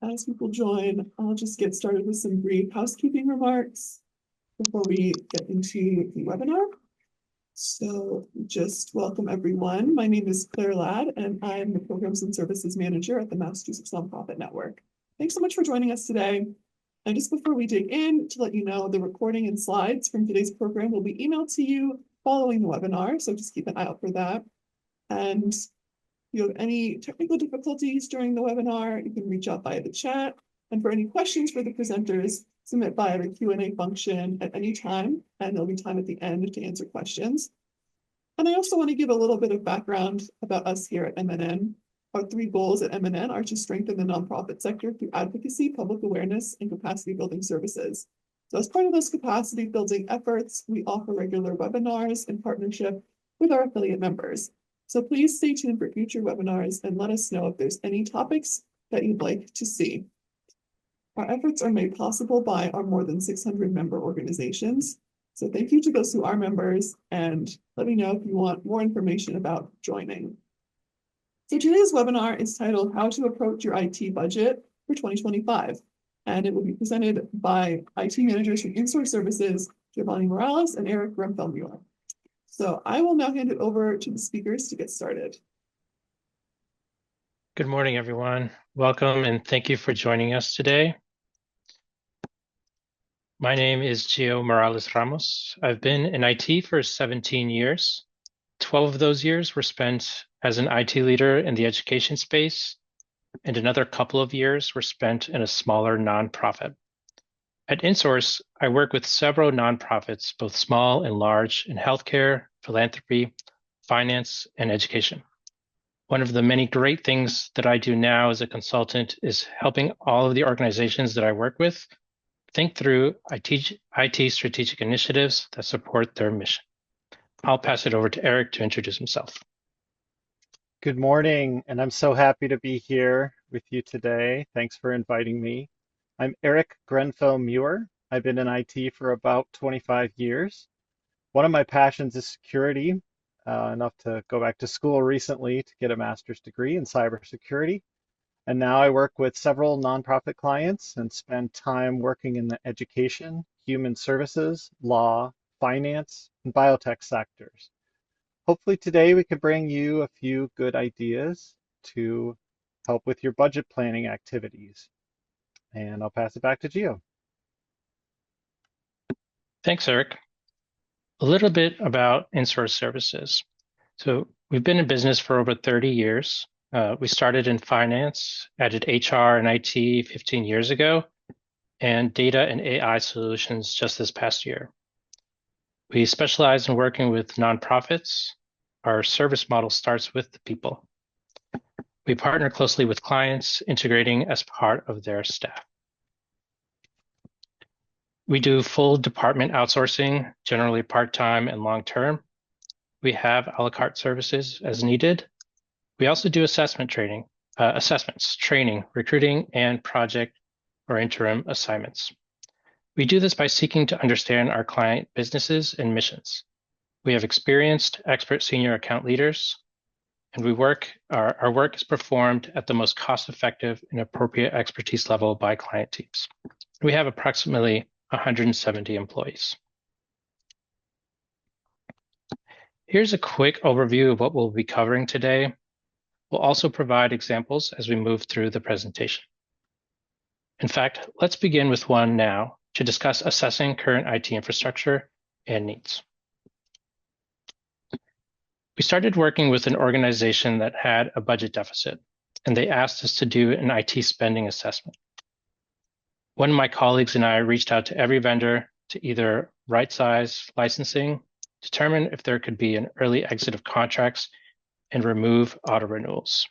As people join, I'll just get started with some brief housekeeping remarks before we get into the webinar. So just welcome everyone. My name is Claire Ladd, and I'm the Programs and Services Manager at the Massachusetts Nonprofit Network. Thanks so much for joining us today. And just before we dig in, to let you know, the recording and slides from today's program will be emailed to you following the webinar, so just keep an eye out for that. And if you have any technical difficulties during the webinar, you can reach out via the chat. And for any questions for the presenters, submit via the Q&A function at any time, and there'll be time at the end to answer questions. And I also want to give a little bit of background about us here at MNN. Our 3 goals at MNN are to strengthen the nonprofit sector through advocacy, public awareness, and capacity building services. So as part of those capacity building efforts, we offer regular webinars in partnership with our affiliate members. So please stay tuned for future webinars and let us know if there's any topics that you'd like to see. Our efforts are made possible by our more than 600 member organizations. So thank you to those who are members, and let me know if you want more information about joining. So today's webinar is titled How to Approach Your IT Budget for 2025. And it will be presented by IT managers from Insource Services, Giovany Morales and Eric Grenfell-Muir. So I will now hand it over to the speakers to get started. Good morning, everyone. Welcome and thank you for joining us today. My name is Gio Morales-Ramos. I've been in IT for 17 years. 12 of those years were spent as an IT leader in the education space, and another couple of years were spent in a smaller nonprofit. At Insource, I work with several nonprofits, both small and large, in healthcare, philanthropy, finance, and education. One of the many great things that I do now as a consultant is helping all of the organizations that I work with think through IT strategic initiatives that support their mission. I'll pass it over to Eric to introduce himself. Good morning, and I'm so happy to be here with you today. Thanks for inviting me. I'm Eric Grenfell-Muir. I've been in IT for about 25 years. One of my passions is security, enough to go back to school recently to get a master's degree in cybersecurity. And now I work with several nonprofit clients and spend time working in the education, human services, law, finance, and biotech sectors. Hopefully today we can bring you a few good ideas to help with your budget planning activities. And I'll pass it back to Gio. Thanks, Eric. A little bit about Insource Services. So we've been in business for over 30 years. We started in finance, added HR and IT 15 years ago, and data and AI solutions just this past year. We specialize in working with nonprofits. Our service model starts with the people. We partner closely with clients, integrating as part of their staff. We do full department outsourcing, generally part-time and long-term. We have a la carte services as needed. We also do assessments, training, recruiting, and project or interim assignments. We do this by seeking to understand our client businesses and missions. We have experienced expert senior account leaders, and our work is performed at the most cost-effective and appropriate expertise level by client teams. We have approximately 170 employees. Here's a quick overview of what we'll be covering today. We'll also provide examples as we move through the presentation. In fact, let's begin with one now to discuss assessing current IT infrastructure and needs. We started working with an organization that had a budget deficit, and they asked us to do an IT spending assessment. One of my colleagues and I reached out to every vendor to either right-size licensing, determine if there could be an early exit of contracts, and remove auto renewals.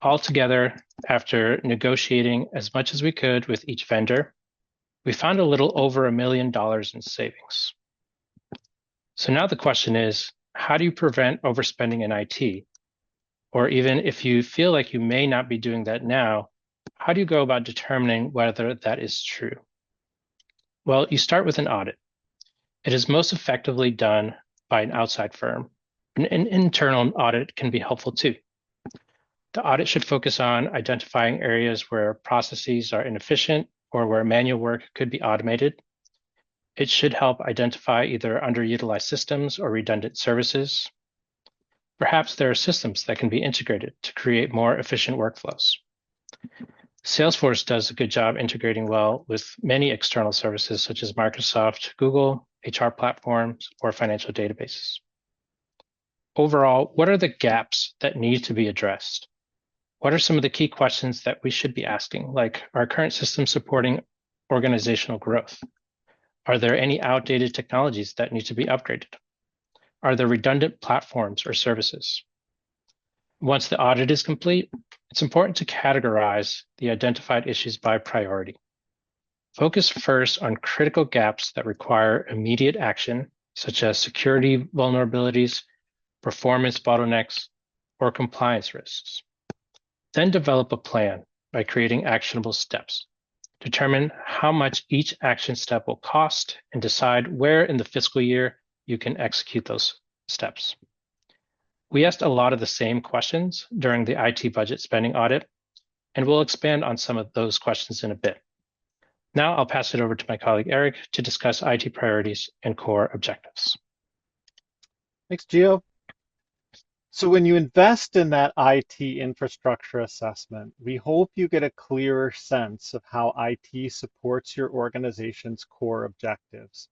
Altogether, after negotiating as much as we could with each vendor, we found a little over $1 million in savings. So now the question is, how do you prevent overspending in IT? Or even if you feel like you may not be doing that now, how do you go about determining whether that is true? Well, you start with an audit. It is most effectively done by an outside firm. An internal audit can be helpful too. The audit should focus on identifying areas where processes are inefficient or where manual work could be automated. It should help identify either underutilized systems or redundant services. Perhaps there are systems that can be integrated to create more efficient workflows. Salesforce does a good job integrating well with many external services such as Microsoft, Google, HR platforms, or financial databases. Overall, what are the gaps that need to be addressed? What are some of the key questions that we should be asking, like are current systems supporting organizational growth? Are there any outdated technologies that need to be upgraded? Are there redundant platforms or services? Once the audit is complete, it's important to categorize the identified issues by priority. Focus first on critical gaps that require immediate action, such as security vulnerabilities, performance bottlenecks, or compliance risks. Then develop a plan by creating actionable steps. Determine how much each action step will cost and decide where in the fiscal year you can execute those steps. We asked a lot of the same questions during the IT budget spending audit, and we'll expand on some of those questions in a bit. Now I'll pass it over to my colleague Eric to discuss IT priorities and core objectives. Thanks, Gio. So when you invest in that IT infrastructure assessment, we hope you get a clearer sense of how IT supports your organization's core objectives.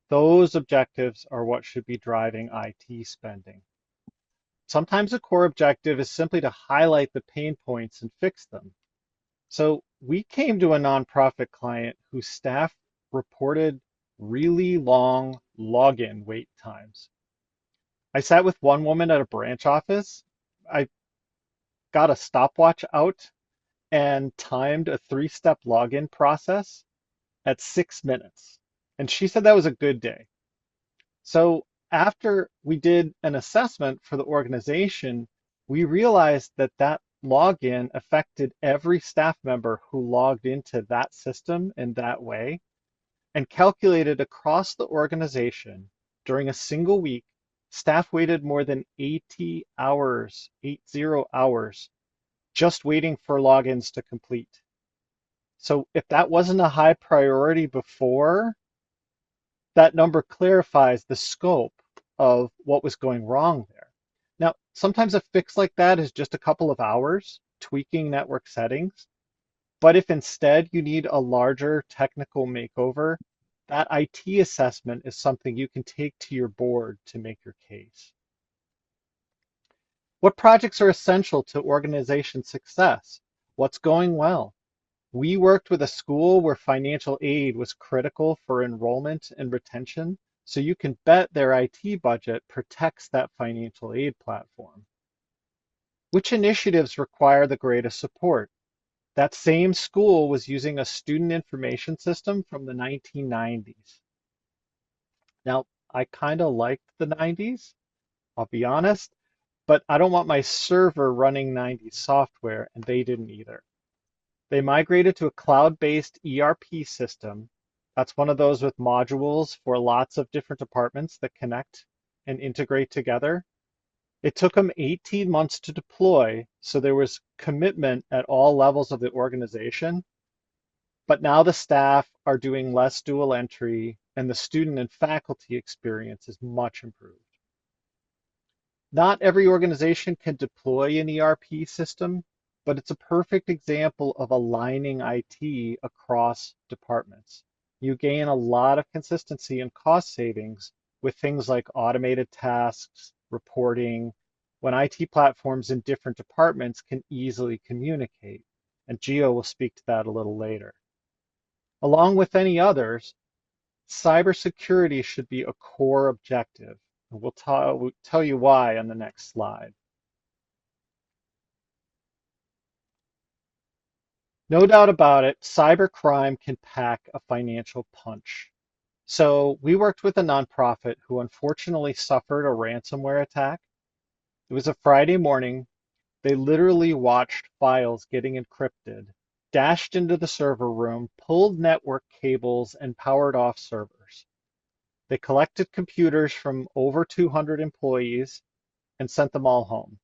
Those objectives are what should be driving IT spending. Sometimes a core objective is simply to highlight the pain points and fix them. So we came to a nonprofit client whose staff reported really long login wait times. I sat with one woman at a branch office. I got a stopwatch out and timed a 3-step login process at 6 minutes. And she said that was a good day. So after we did an assessment for the organization, we realized that that login affected every staff member who logged into that system in that way, and calculated across the organization during a single week, staff waited more than 80 hours, 80 hours, just waiting for logins to complete. So if that wasn't a high priority before, that number clarifies the scope of what was going wrong there. Now, sometimes a fix like that is just a couple of hours tweaking network settings. But if instead you need a larger technical makeover, that IT assessment is something you can take to your board to make your case. What projects are essential to organization success? What's going well? We worked with a school where financial aid was critical for enrollment and retention, so you can bet their IT budget protects that financial aid platform. Which initiatives require the greatest support? That same school was using a student information system from the 1990s. Now, I kind of liked the 90s, I'll be honest, but I don't want my server running 90s software, and they didn't either. They migrated to a cloud-based ERP system. That's one of those with modules for lots of different departments that connect and integrate together. It took them 18 months to deploy, so there was commitment at all levels of the organization. But now the staff are doing less dual entry, and the student and faculty experience is much improved. Not every organization can deploy an ERP system, but it's a perfect example of aligning IT across departments. You gain a lot of consistency and cost savings with things like automated tasks, reporting, when IT platforms in different departments can easily communicate. And Gio will speak to that a little later. Along with any others, cybersecurity should be a core objective. And we'll tell you why on the next slide. No doubt about it, cybercrime can pack a financial punch. So we worked with a nonprofit who unfortunately suffered a ransomware attack. It was a Friday morning. They literally watched files getting encrypted, dashed into the server room, pulled network cables, and powered off servers. They collected computers from over 200 employees and sent them all home.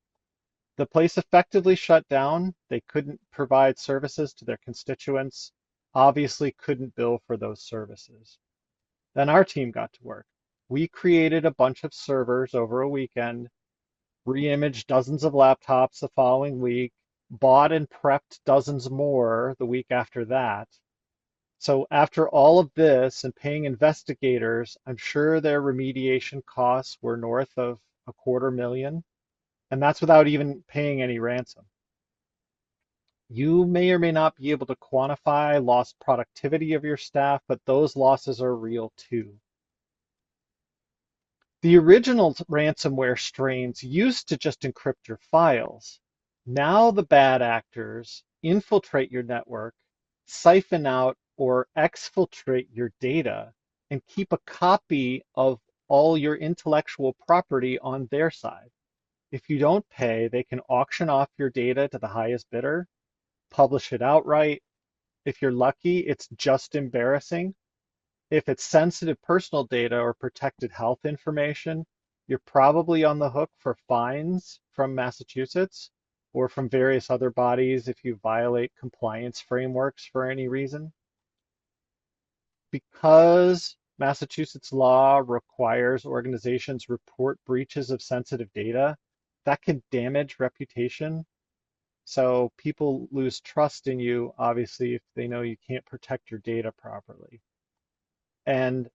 The place effectively shut down. They couldn't provide services to their constituents, obviously couldn't bill for those services. Then our team got to work. We created a bunch of servers over a weekend, re-imaged dozens of laptops the following week, bought and prepped dozens more the week after that. So after all of this and paying investigators, I'm sure their remediation costs were north of $250,000, and that's without even paying any ransom. You may or may not be able to quantify lost productivity of your staff, but those losses are real too. The original ransomware strains used to just encrypt your files. Now the bad actors infiltrate your network, siphon out or exfiltrate your data, and keep a copy of all your intellectual property on their side. If you don't pay, they can auction off your data to the highest bidder, publish it outright. If you're lucky, it's just embarrassing. If it's sensitive personal data or protected health information, you're probably on the hook for fines from Massachusetts or from various other bodies if you violate compliance frameworks for any reason. Because Massachusetts law requires organizations report breaches of sensitive data, that can damage reputation. So people lose trust in you, obviously, if they know you can't protect your data properly. And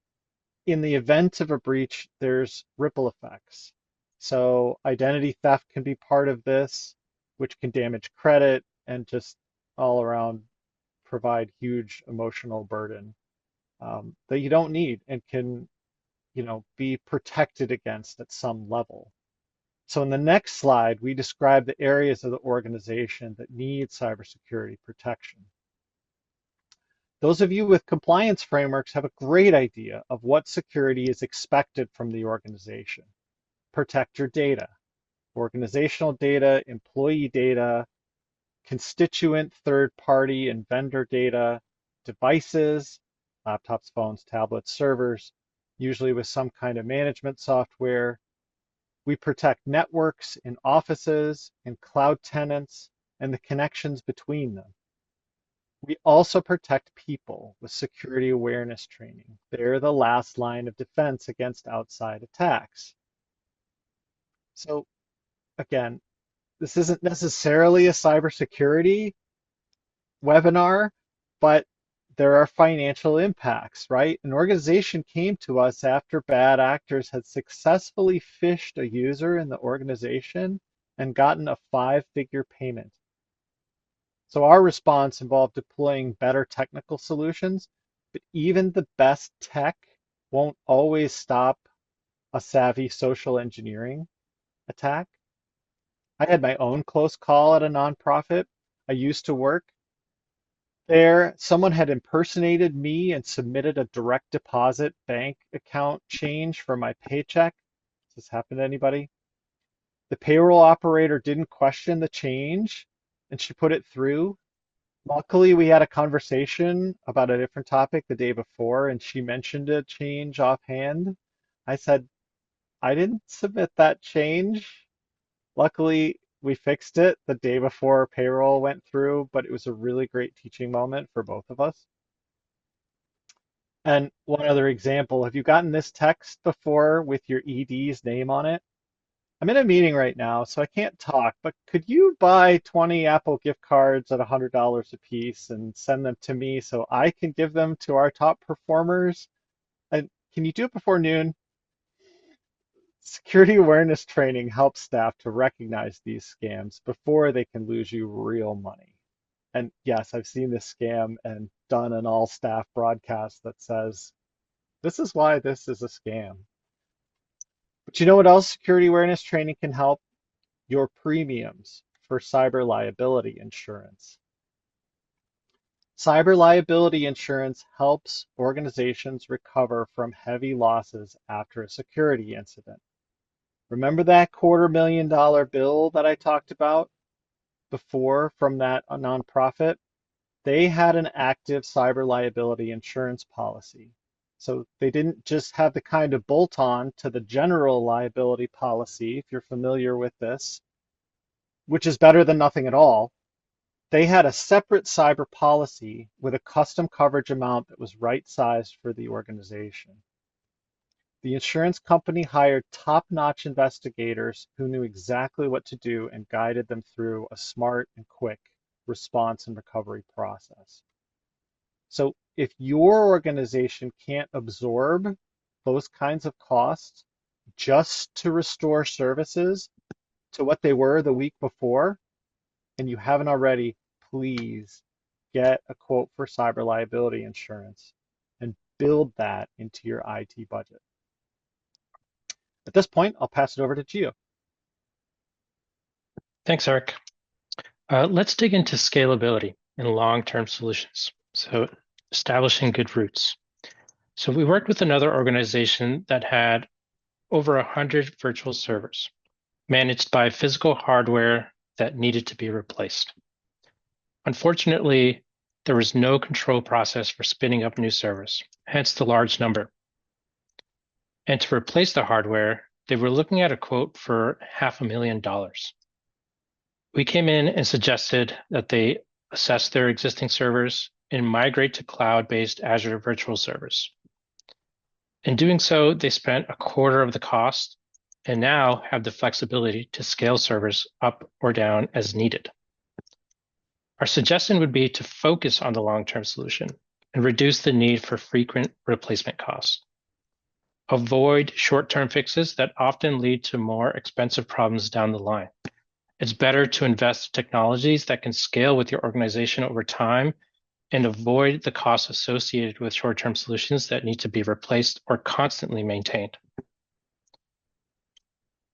in the event of a breach, there's ripple effects. So identity theft can be part of this, which can damage credit and just all around provide huge emotional burden that you don't need and can, be protected against at some level. So in the next slide, we describe the areas of the organization that need cybersecurity protection. Those of you with compliance frameworks have a great idea of what security is expected from the organization. Protect your data, organizational data, employee data, constituent, third party, and vendor data, devices, laptops, phones, tablets, servers, usually with some kind of management software. We protect networks in offices and cloud tenants and the connections between them. We also protect people with security awareness training. They're the last line of defense against outside attacks. So again, this isn't necessarily a cybersecurity webinar, but there are financial impacts, right? An organization came to us after bad actors had successfully phished a user in the organization and gotten a 5-figure payment. So our response involved deploying better technical solutions, but even the best tech won't always stop a savvy social engineering attack. I had my own close call at a nonprofit I used to work. There, someone had impersonated me and submitted a direct deposit bank account change for my paycheck. Does this happen to anybody? The payroll operator didn't question the change and she put it through. Luckily, we had a conversation about a different topic the day before, and she mentioned a change offhand. I said, I didn't submit that change. Luckily, we fixed it the day before payroll went through, but it was a really great teaching moment for both of us. And one other example, have you gotten this text before with your ED's name on it? I'm in a meeting right now, so I can't talk, but could you buy 20 Apple gift cards at $100 a piece and send them to me so I can give them to our top performers? And can you do it before noon? Security awareness training helps staff to recognize these scams before they can lose you real money. And yes, I've seen this scam and done an all staff broadcast that says, this is why this is a scam. But you know what else security awareness training can help? Your premiums for cyber liability insurance. Cyber liability insurance helps organizations recover from heavy losses after a security incident. Remember that $250,000 bill that I talked about before from that nonprofit? They had an active cyber liability insurance policy. So they didn't just have the kind of bolt-on to the general liability policy, if you're familiar with this. which is better than nothing at all, they had a separate cyber policy with a custom coverage amount that was right-sized for the organization. The insurance company hired top-notch investigators who knew exactly what to do and guided them through a smart and quick response and recovery process. So if your organization can't absorb those kinds of costs just to restore services to what they were the week before, and you haven't already, please get a quote for cyber liability insurance and build that into your IT budget. At this point, I'll pass it over to Gio. Thanks, Eric. Let's dig into scalability and long-term solutions. So establishing good roots. So we worked with another organization that had over 100 virtual servers managed by physical hardware that needed to be replaced. Unfortunately, there was no control process for spinning up new servers, hence the large number. And to replace the hardware, they were looking at a quote for $500,000. We came in and suggested that they assess their existing servers and migrate to cloud-based Azure virtual servers. In doing so, they spent a quarter of the cost and now have the flexibility to scale servers up or down as needed. Our suggestion would be to focus on the long-term solution and reduce the need for frequent replacement costs. Avoid short-term fixes that often lead to more expensive problems down the line. It's better to invest in technologies that can scale with your organization over time and avoid the costs associated with short-term solutions that need to be replaced or constantly maintained.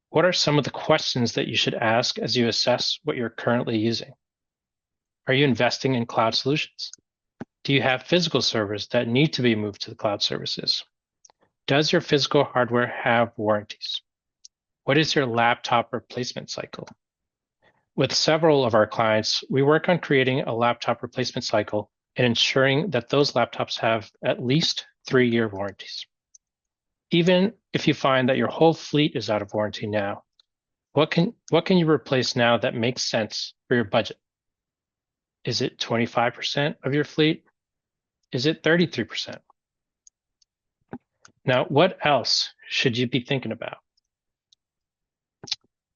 What are some of the questions that you should ask as you assess what you're currently using? Are you investing in cloud solutions? Do you have physical servers that need to be moved to the cloud services? Does your physical hardware have warranties? What is your laptop replacement cycle? With several of our clients, we work on creating a laptop replacement cycle and ensuring that those laptops have at least 3-year warranties. Even if you find that your whole fleet is out of warranty now, what can you replace now that makes sense for your budget? Is it 25% of your fleet? Is it 33%? Now, what else should you be thinking about?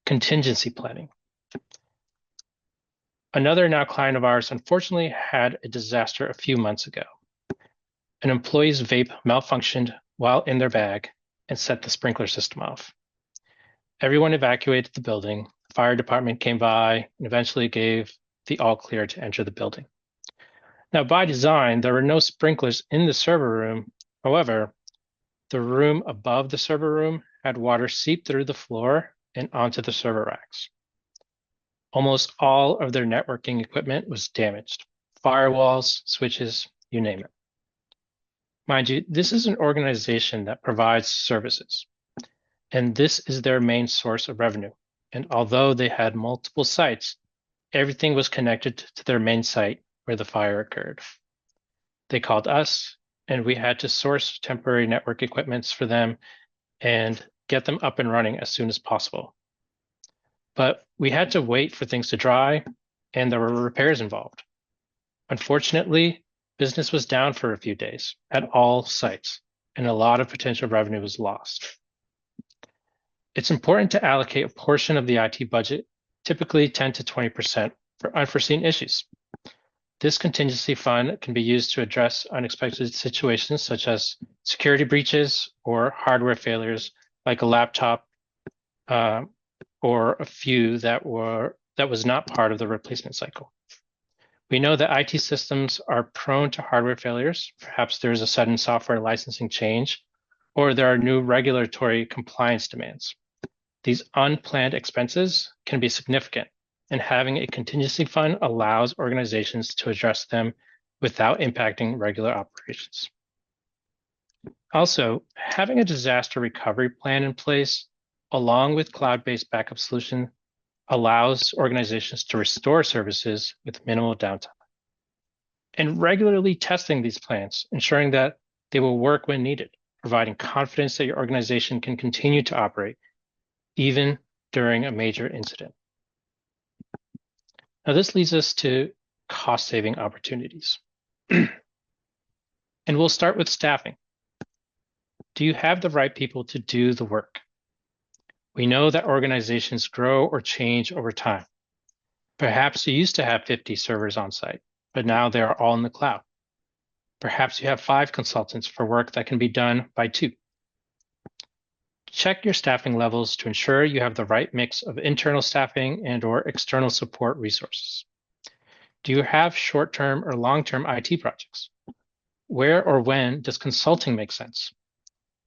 Contingency planning. Another now client of ours unfortunately had a disaster a few months ago. An employee's vape malfunctioned while in their bag and set the sprinkler system off. Everyone evacuated the building. The fire department came by and eventually gave the all clear to enter the building. Now, by design, there were no sprinklers in the server room. However, the room above the server room had water seep through the floor and onto the server racks. Almost all of their networking equipment was damaged. Firewalls, switches, you name it. Mind you, this is an organization that provides services, and this is their main source of revenue. And although they had multiple sites, everything was connected to their main site where the fire occurred. They called us, and we had to source temporary network equipments for them and get them up and running as soon as possible. But we had to wait for things to dry, and there were repairs involved. Unfortunately, business was down for a few days at all sites, and a lot of potential revenue was lost. It's important to allocate a portion of the IT budget, typically 10 to 20%, for unforeseen issues. This contingency fund can be used to address unexpected situations such as security breaches or hardware failures, like a laptop or a few that was not part of the replacement cycle. We know that IT systems are prone to hardware failures. Perhaps there's a sudden software licensing change, or there are new regulatory compliance demands. These unplanned expenses can be significant, and having a contingency fund allows organizations to address them without impacting regular operations. Also, having a disaster recovery plan in place, along with cloud-based backup solution, allows organizations to restore services with minimal downtime. And regularly testing these plans, ensuring that they will work when needed, providing confidence that your organization can continue to operate even during a major incident. Now, this leads us to cost-saving opportunities. And we'll start with staffing. Do you have the right people to do the work? We know that organizations grow or change over time. Perhaps you used to have 50 servers on site, but now they are all in the cloud. Perhaps you have 5 consultants for work that can be done by 2. Check your staffing levels to ensure you have the right mix of internal staffing and/or external support resources. Do you have short-term or long-term IT projects? Where or when does consulting make sense?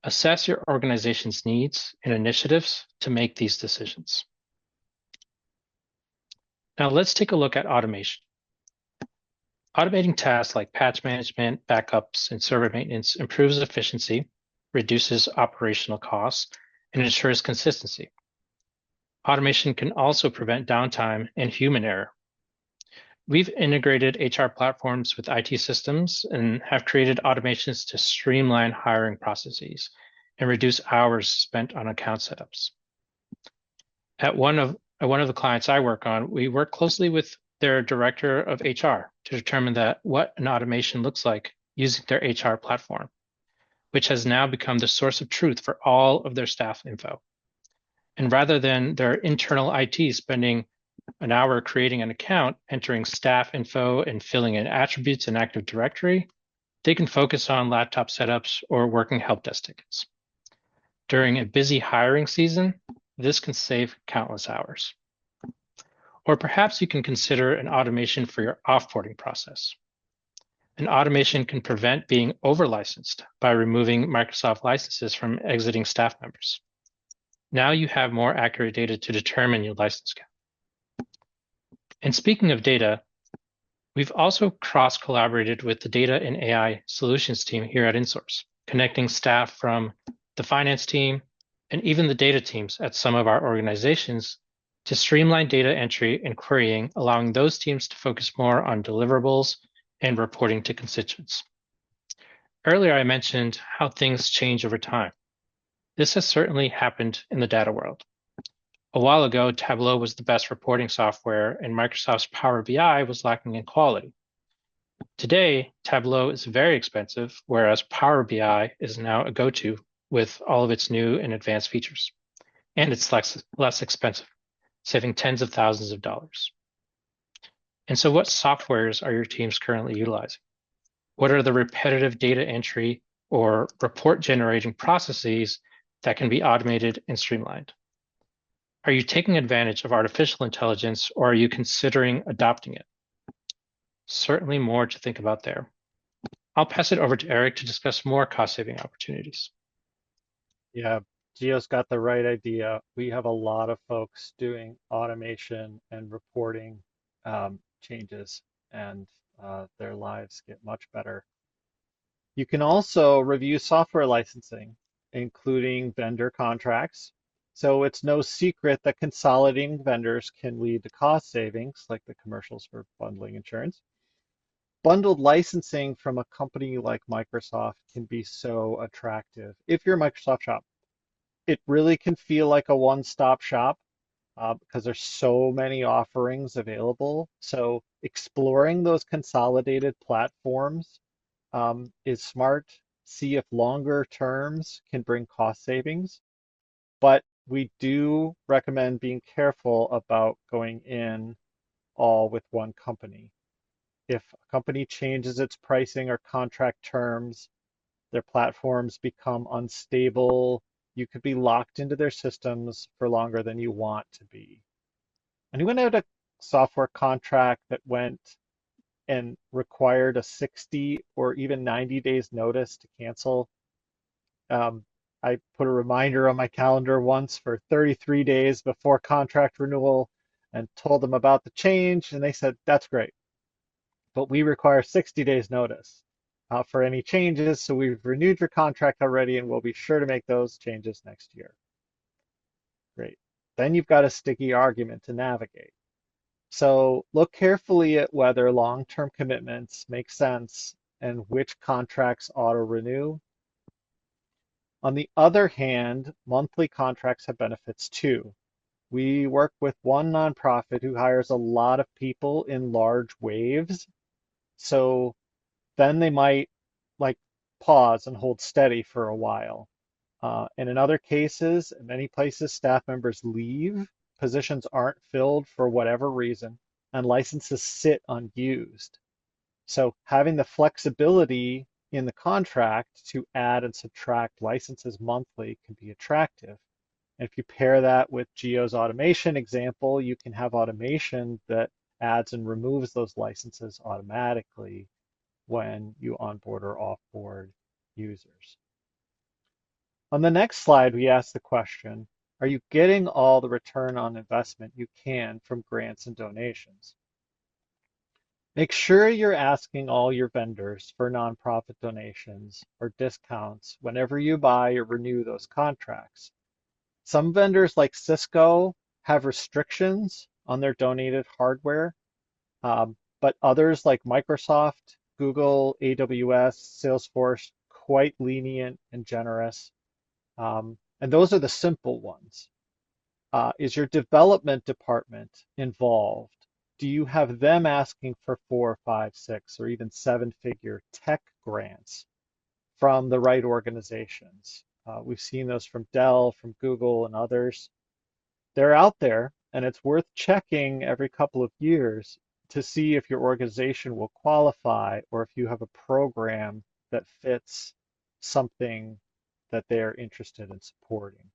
Assess your organization's needs and initiatives to make these decisions. Now let's take a look at automation. Automating tasks like patch management, backups, and server maintenance improves efficiency, reduces operational costs, and ensures consistency. Automation can also prevent downtime and human error. We've integrated HR platforms with IT systems and have created automations to streamline hiring processes and reduce hours spent on account setups. At one of the clients I work on, we work closely with their director of HR to determine what an automation looks like using their HR platform, which has now become the source of truth for all of their staff info. And rather than their internal IT spending an hour creating an account, entering staff info, and filling in attributes in Active Directory, they can focus on laptop setups or working help desk tickets. During a busy hiring season, this can save countless hours. Or perhaps you can consider an automation for your offboarding process. An automation can prevent being over-licensed by removing Microsoft licenses from exiting staff members. Now you have more accurate data to determine your license count. And speaking of data, we've also cross-collaborated with the data and AI solutions team here at Insource, connecting staff from the finance team and even the data teams at some of our organizations to streamline data entry and querying, allowing those teams to focus more on deliverables and reporting to constituents. Earlier, I mentioned how things change over time. This has certainly happened in the data world. A while ago, Tableau was the best reporting software, and Microsoft's Power BI was lacking in quality. Today, Tableau is very expensive, whereas Power BI is now a go-to with all of its new and advanced features. And it's less expensive, saving tens of thousands of dollars. And so what softwares are your teams currently utilizing? What are the repetitive data entry or report generating processes that can be automated and streamlined? Are you taking advantage of artificial intelligence, or are you considering adopting it? Certainly more to think about there. I'll pass it over to Eric to discuss more cost-saving opportunities. Yeah, Gio's got the right idea. We have a lot of folks doing automation and reporting changes, and their lives get much better. You can also review software licensing, including vendor contracts. So it's no secret that consolidating vendors can lead to cost savings, like the commercials for bundling insurance. Bundled licensing from a company like Microsoft can be so attractive. If you're a Microsoft shop, it really can feel like a one-stop shop because there's so many offerings available. So exploring those consolidated platforms is smart. See if longer terms can bring cost savings. But we do recommend being careful about going in all with one company. If a company changes its pricing or contract terms, their platforms become unstable, you could be locked into their systems for longer than you want to be. Anyone had a software contract that went and required a 60 or even 90 days notice to cancel? I put a reminder on my calendar once for 33 days before contract renewal and told them about the change, and they said, that's great, but we require 60 days notice for any changes, so we've renewed your contract already, and we'll be sure to make those changes next year. Great. Then you've got a sticky argument to navigate. So look carefully at whether long-term commitments make sense and which contracts auto-renew. On the other hand, monthly contracts have benefits too. We work with one nonprofit who hires a lot of people in large waves. So then they might like pause and hold steady for a while. And in other cases, in many places, staff members leave, positions aren't filled for whatever reason, and licenses sit unused. So having the flexibility in the contract to add and subtract licenses monthly can be attractive. And if you pair that with Gio's automation example, you can have automation that adds and removes those licenses automatically when you onboard or offboard users. On the next slide, we ask the question, are you getting all the return on investment you can from grants and donations? Make sure you're asking all your vendors for nonprofit donations or discounts whenever you buy or renew those contracts. Some vendors like Cisco have restrictions on their donated hardware, but others like Microsoft, Google, AWS, Salesforce, quite lenient and generous. And those are the simple ones. Is your development department involved? Do you have them asking for 4, 5, 6, or even 7-figure tech grants from the right organizations? We've seen those from Dell, from Google, and others. They're out there, and it's worth checking every couple of years to see if your organization will qualify or if you have a program that fits something that they're interested in supporting.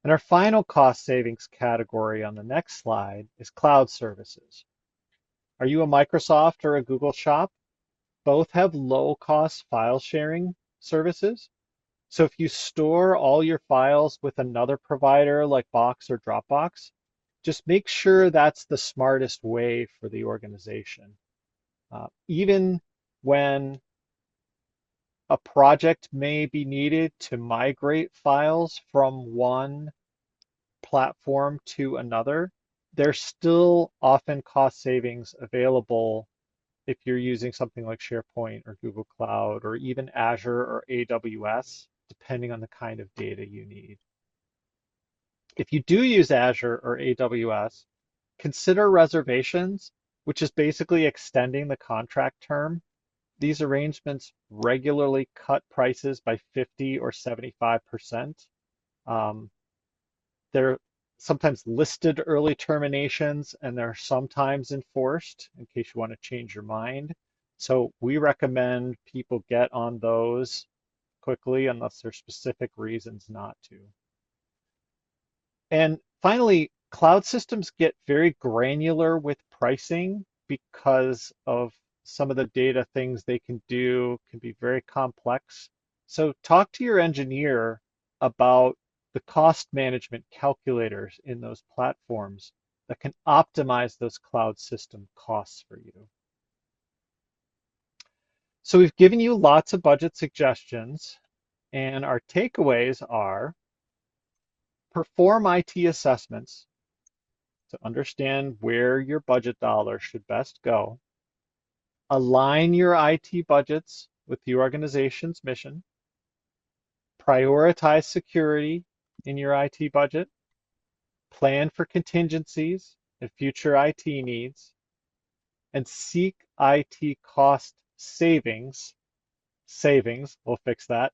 And our final cost savings category on the next slide is cloud services. Are you a Microsoft or a Google shop? Both have low cost file sharing services. So if you store all your files with another provider like Box or Dropbox, just make sure that's the smartest way for the organization. Even when a project may be needed to migrate files from one platform to another, there's still often cost savings available if you're using something like SharePoint or Google Cloud or even Azure or AWS, depending on the kind of data you need. If you do use Azure or AWS, consider reservations, which is basically extending the contract term. These arrangements regularly cut prices by 50 or 75%. They're sometimes listed early terminations and they're sometimes enforced in case you want to change your mind. So we recommend people get on those quickly unless there's specific reasons not to. And finally, cloud systems get very granular with pricing because of some of the data things they can do can be very complex. So talk to your engineer about the cost management calculators in those platforms that can optimize those cloud system costs for you. So we've given you lots of budget suggestions, and our takeaways are perform IT assessments to understand where your budget dollars should best go. Align your IT budgets with the organization's mission. Prioritize security in your IT budget. Plan for contingencies and future IT needs. And seek IT cost savings, we'll fix that,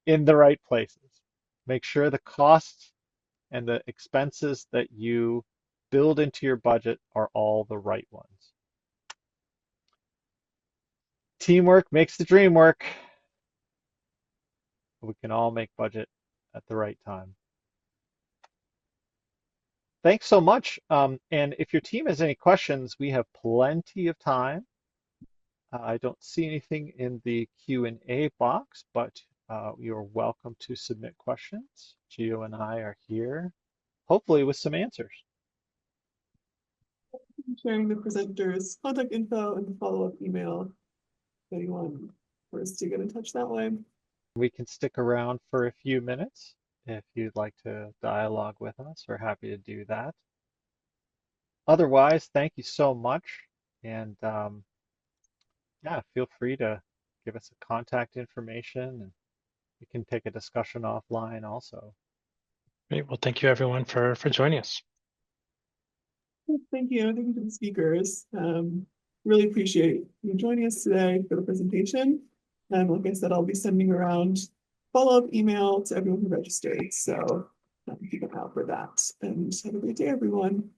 in the right places. Make sure the costs and the expenses that you build into your budget are all the right ones. Teamwork makes the dream work. We can all make budget at the right time. Thanks so much. And if your team has any questions, we have plenty of time. I don't see anything in the Q&A box, but you're welcome to submit questions. Gio and I are here, hopefully with some answers. Sharing the presenters' contact info and the follow-up email if anyone wants to get in touch that way. We can stick around for a few minutes if you'd like to dialogue with us. We're happy to do that. Otherwise, thank you so much. And yeah, feel free to give us a contact information and we can take a discussion offline also. Great. Well, thank you everyone for joining us. Thank you. Thank you to the speakers. Really appreciate you joining us today for the presentation. And like I said, I'll be sending around follow-up email to everyone who registered. So keep an eye out for that. And have a great day, everyone.